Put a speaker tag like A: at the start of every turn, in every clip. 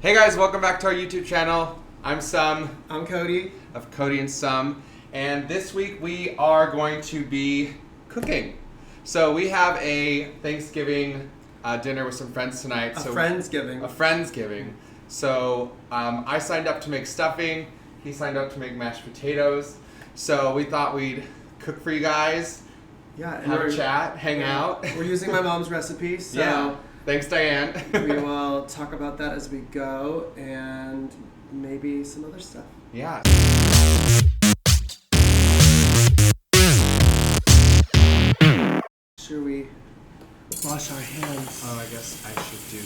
A: Hey guys, welcome back to our YouTube channel. I'm Sum.
B: I'm Cody.
A: Of Cody and Sum. And this week we are going to be cooking. So we have a Thanksgiving dinner with some friends tonight.
B: A Friendsgiving.
A: So I signed up to make stuffing. He signed up to make mashed potatoes. So we thought we'd cook for you guys.
B: Yeah,
A: have a chat, hang out.
B: We're using my mom's recipe, so
A: yeah. Thanks, Diane.
B: we will talk about that as we go and maybe some other stuff.
A: Yeah.
B: Should we wash our hands?
A: Oh, I guess I should do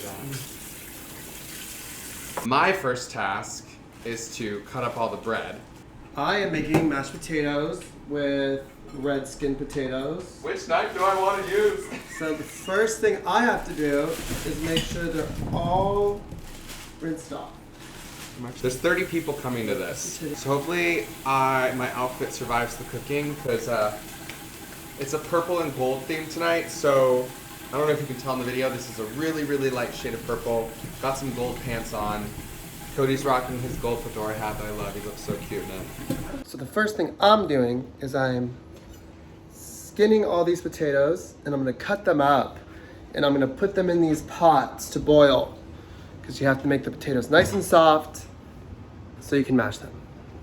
A: that. My first task is to cut up all the bread.
B: I am making mashed potatoes with red skin potatoes.
A: Which knife do I want to use?
B: So the first thing I have to do is make sure they're all rinsed off.
A: There's 30 people coming to this. So hopefully my outfit survives the cooking because it's a purple and gold theme tonight. So I don't know if you can tell in the video, this is a really, really light shade of purple. Got some gold pants on. Cody's rocking his gold fedora hat that I love. He looks so cute in it.
B: So the first thing I'm doing is I'm skinning all these potatoes and I'm gonna cut them up and I'm gonna put them in these pots to boil because you have to make the potatoes nice and soft so you can mash them.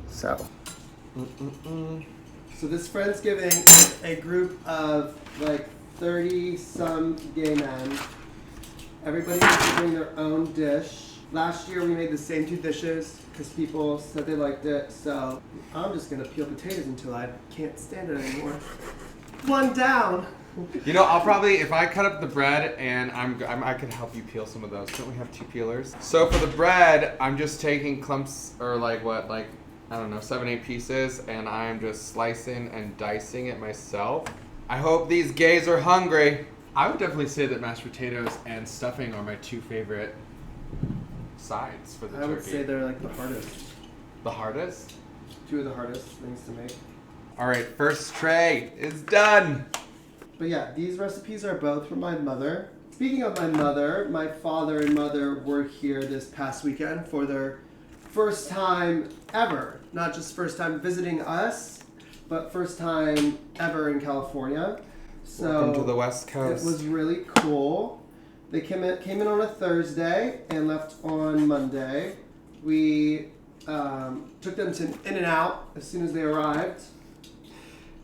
B: So this Friendsgiving is a group of like 30 some gay men. Everybody gets to bring their own dish. Last year we made the same two dishes because people said they liked it, so I'm just gonna peel potatoes until I can't stand it anymore. One down.
A: You know, I'll probably, if I cut up the bread and I could help you peel some of those. Don't we have two peelers? So for the bread, I'm just taking clumps or I don't know, 7, 8 pieces, and I'm just slicing and dicing it myself. I hope these gays are hungry. I would definitely say that mashed potatoes and stuffing are my two favorite sides for the turkey.
B: I would say they're like the hardest.
A: The hardest?
B: Two of the hardest things to make.
A: All right, first tray is done.
B: But yeah, these recipes are both from my mother. Speaking of my mother, my father and mother were here this past weekend for their first time ever. Not just first time visiting us, but first time ever in California. So
A: welcome to the West Coast.
B: It was really cool. They came in on a Thursday and left on Monday. We took them to In-N-Out as soon as they arrived.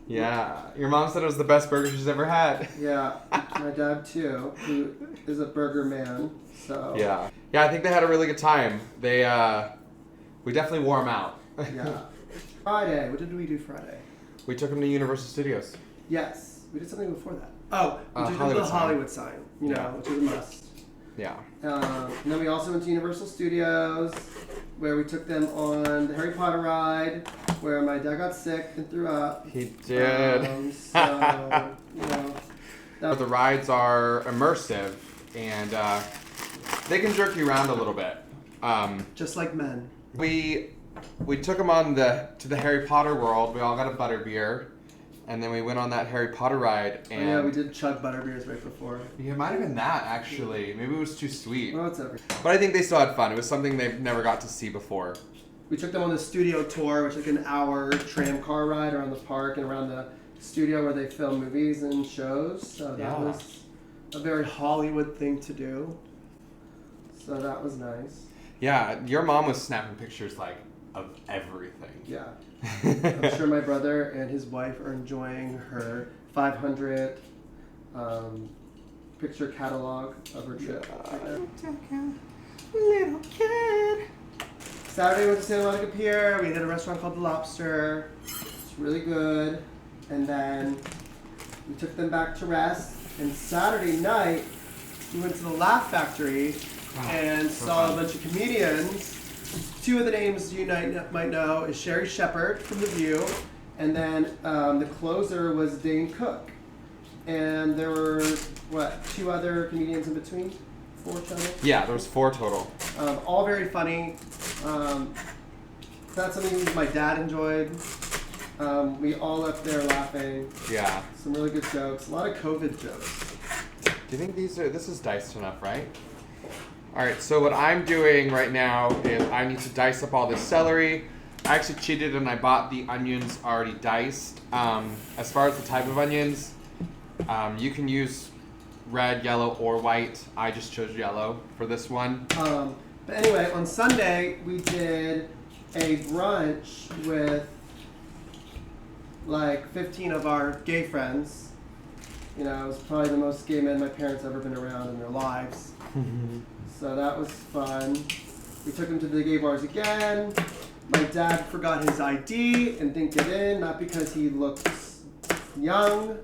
A: Yeah, your mom said it was the best burger she's ever had.
B: Yeah, my dad too, who is a burger man. So
A: yeah, I think they had a really good time. We definitely wore them out.
B: Yeah. Friday, what did we do Friday?
A: We took them to Universal Studios.
B: Yes, we did something before that. Oh, we did
A: Hollywood
B: the Hollywood sign, which is a must.
A: Yeah.
B: And then we also went to Universal Studios, where we took them on the Harry Potter ride, where my dad got sick and threw up.
A: He did. But the rides are immersive, and they can jerk you around a little bit.
B: Just like men.
A: We took them on to the Harry Potter world. We all got a butterbeer. And then we went on that Harry Potter ride, and
B: yeah, we did chug butterbeers right before.
A: Yeah, it might have been that actually. Maybe it was too sweet.
B: Well, it's everything.
A: But I think they still had fun. It was something they've never got to see before.
B: We took them on the studio tour, which is like an hour tram car ride around the park and around the studio where they film movies and shows. So that was a very Hollywood thing to do. So that was nice.
A: Yeah, your mom was snapping pictures like of everything.
B: Yeah. I'm sure my brother and his wife are enjoying her 500 picture catalog of her trip.
A: Little kid.
B: Saturday we went to Santa Monica Pier. We hit a restaurant called The Lobster. It's really good. And then we took them back to rest. And Saturday night we went to the Laugh Factory and saw a bunch of comedians. Two of the names you might know is Sherry Shepherd from The View, and then the closer was Dane Cook. And there were, 2 other comedians in between? 4 total?
A: Yeah, there was 4 total.
B: All very funny. That's something my dad enjoyed. We all left there laughing.
A: Yeah.
B: Some really good jokes. A lot of COVID jokes.
A: Do you think this is diced enough, right? All right, so what I'm doing right now is I need to dice up all this celery. I actually cheated and I bought the onions already diced. As far as the type of onions, you can use red, yellow, or white. I just chose yellow for this one.
B: But anyway, on Sunday we did a brunch with like 15 of our gay friends. You know, it was probably the most gay men my parents ever been around in their lives. So that was fun. We took him to the gay bars again. My dad forgot his ID and didn't get in, not because he looked young,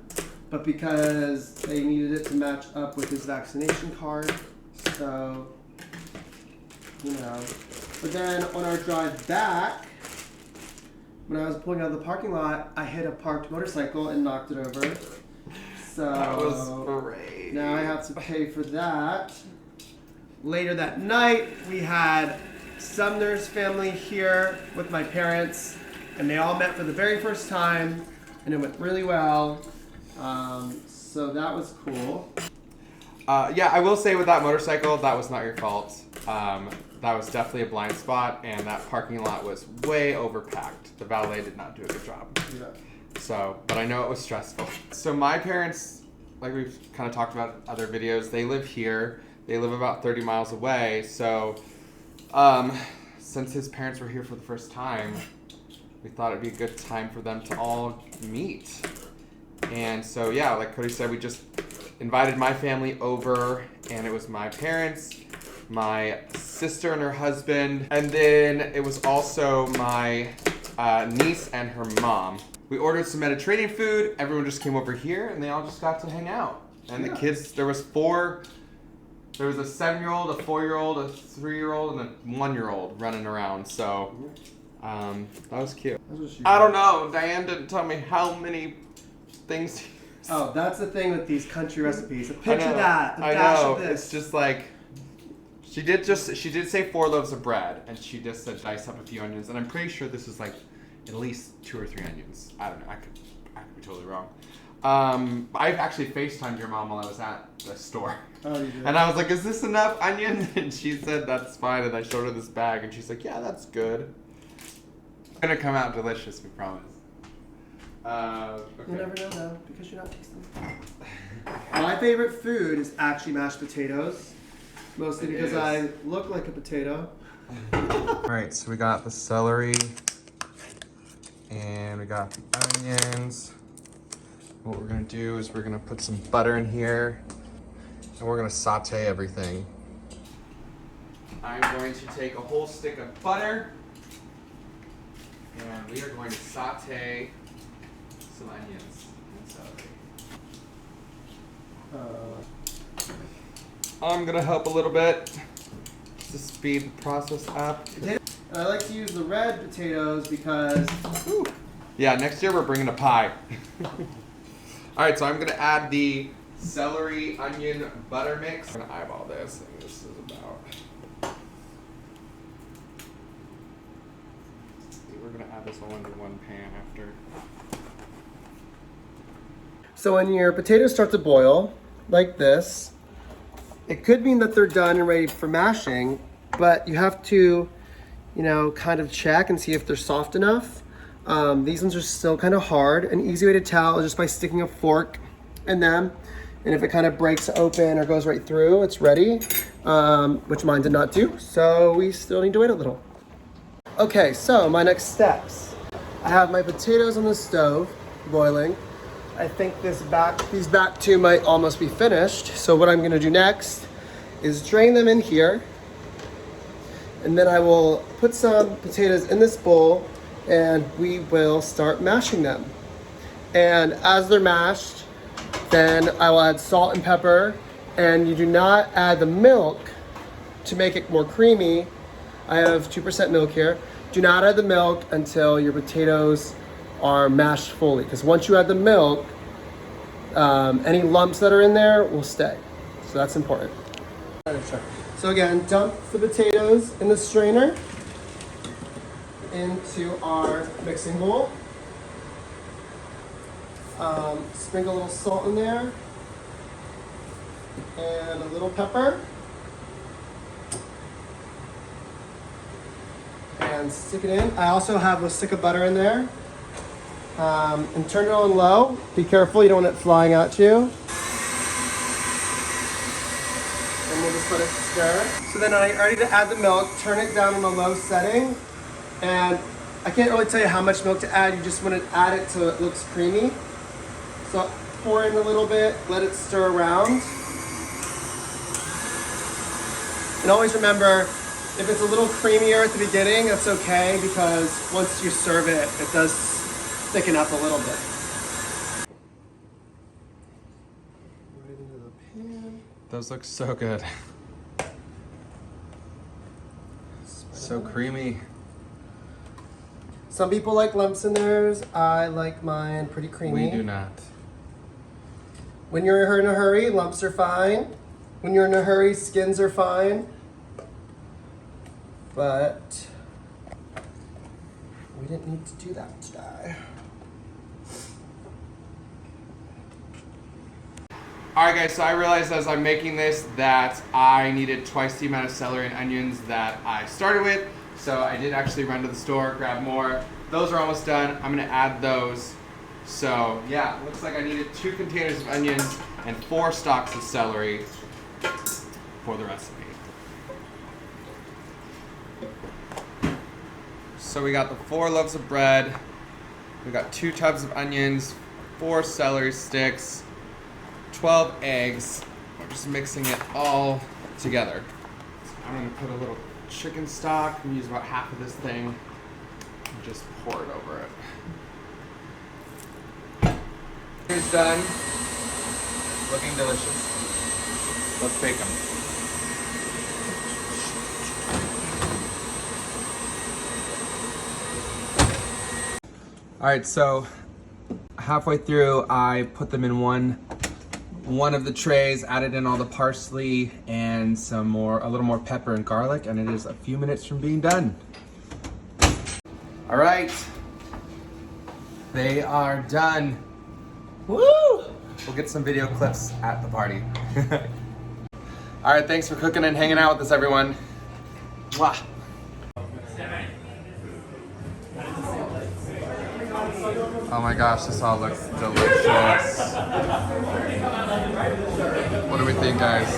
B: but because they needed it to match up with his vaccination card. So, you know. But then on our drive back, when I was pulling out of the parking lot, I hit a parked motorcycle and knocked it over. So
A: That was great.
B: now I have to pay for that. Later that night, we had Sumner's family here with my parents, and they all met for the very first time, and it went really well. So that was cool.
A: Yeah, I will say with that motorcycle, that was not your fault. That was definitely a blind spot, and that parking lot was way overpacked. The valet did not do a good job.
B: Yeah.
A: So, but I know it was stressful. So my parents, like we've kind of talked about in other videos, they live here. They live about 30 miles away. So, since his parents were here for the first time, we thought it'd be a good time for them to all meet. And so, yeah, like Cody said, we just invited my family over, and it was my parents, my sister and her husband, and then it was also my niece and her mom. We ordered some Mediterranean food. Everyone just came over here, and they all just got to hang out. And the kids, there was a 7-year-old, a 4-year-old, a 3-year-old, and a 1-year-old running around. So that was cute. I don't know. Diane didn't tell me how many things to use.
B: Oh, that's the thing with these country recipes. A pinch of that, a
A: I
B: dash
A: know.
B: of this.
A: It's just like she did say 4 loaves of bread, and she just said dice up a few onions, and I'm pretty sure this is like at least 2 or 3 onions. I don't know. I could be totally wrong. I've actually FaceTimed your mom while I was at the store.
B: Oh, you did?
A: And I was like, is this enough onion? And she said, that's fine. And I showed her this bag, and she's like, yeah, that's good. It's gonna come out delicious, we promise. Okay.
B: You never know though, because you're not tasting. My favorite food is actually mashed potatoes. Mostly because I look like a potato.
A: Alright, so we got the celery. And we got the onions. What we're gonna do is we're gonna put some butter in here, and we're gonna saute everything. I'm going to take a whole stick of butter, and we are going to saute some onions and celery. I'm gonna help a little bit to speed the process up.
B: And I like to use the red potatoes because
A: Yeah, next year we're bringing a pie. Alright, so I'm going to add the celery, onion, butter mix. I'm going to eyeball this, and this is about... We're going to add this all into one pan after.
B: So when your potatoes start to boil, like this, it could mean that they're done and ready for mashing, but you have to, you know, kind of check and see if they're soft enough. These ones are still kind of hard. An easy way to tell is just by sticking a fork in them, and if it kind of breaks open or goes right through, it's ready, which mine did not do, so we still need to wait a little. Okay, so my next steps. I have my potatoes on the stove boiling. I think these back two might almost be finished, so what I'm going to do next is drain them in here, and then I will put some potatoes in this bowl, and we will start mashing them. And as they're mashed, then I will add salt and pepper, and you do not add the milk to make it more creamy. I have 2% milk here. Do not add the milk until your potatoes are mashed fully, because once you add the milk, any lumps that are in there will stay. So that's important. So again, dump the potatoes in the strainer into our mixing bowl. Sprinkle a little salt in there and a little pepper. and stick it in. I also have a stick of butter in there. And turn it on low. Be careful, you don't want it flying at you. And we'll just let it stir. So then I'm ready to add the milk. Turn it down on a low setting. And I can't really tell you how much milk to add. You just want to add it so it looks creamy. So pour in a little bit, let it stir around. And always remember, if it's a little creamier at the beginning, that's okay, because once you serve it, it does thicken up a little bit. Right into the pan.
A: Those look so good. So creamy.
B: Some people like lumps in theirs. I like mine pretty creamy.
A: We do not.
B: When you're in a hurry, lumps are fine. When you're in a hurry, skins are fine. But we didn't need to do that today.
A: Alright guys, so I realized as I'm making this that I needed twice the amount of celery and onions that I started with. So I did actually run to the store, grab more. Those are almost done. I'm gonna add those. So yeah, looks like I needed 2 containers of onions and 4 stalks of celery for the recipe. So we got the 4 loaves of bread, we got 2 tubs of onions, 4 celery sticks, 12 eggs. We're just mixing it all together. So I'm gonna put a little chicken stock. I'm gonna use about half of this thing and just pour it over it. Here's done. Looking delicious. Let's bake them. All right, so halfway through, I put them in one of the trays, added in all the parsley and a little more pepper and garlic, and it is a few minutes from being done. All right, they are done. Woo! We'll get some video clips at the party. All right, thanks for cooking and hanging out with us, everyone. Mwah. Oh my gosh, this all looks delicious. What do we think, guys?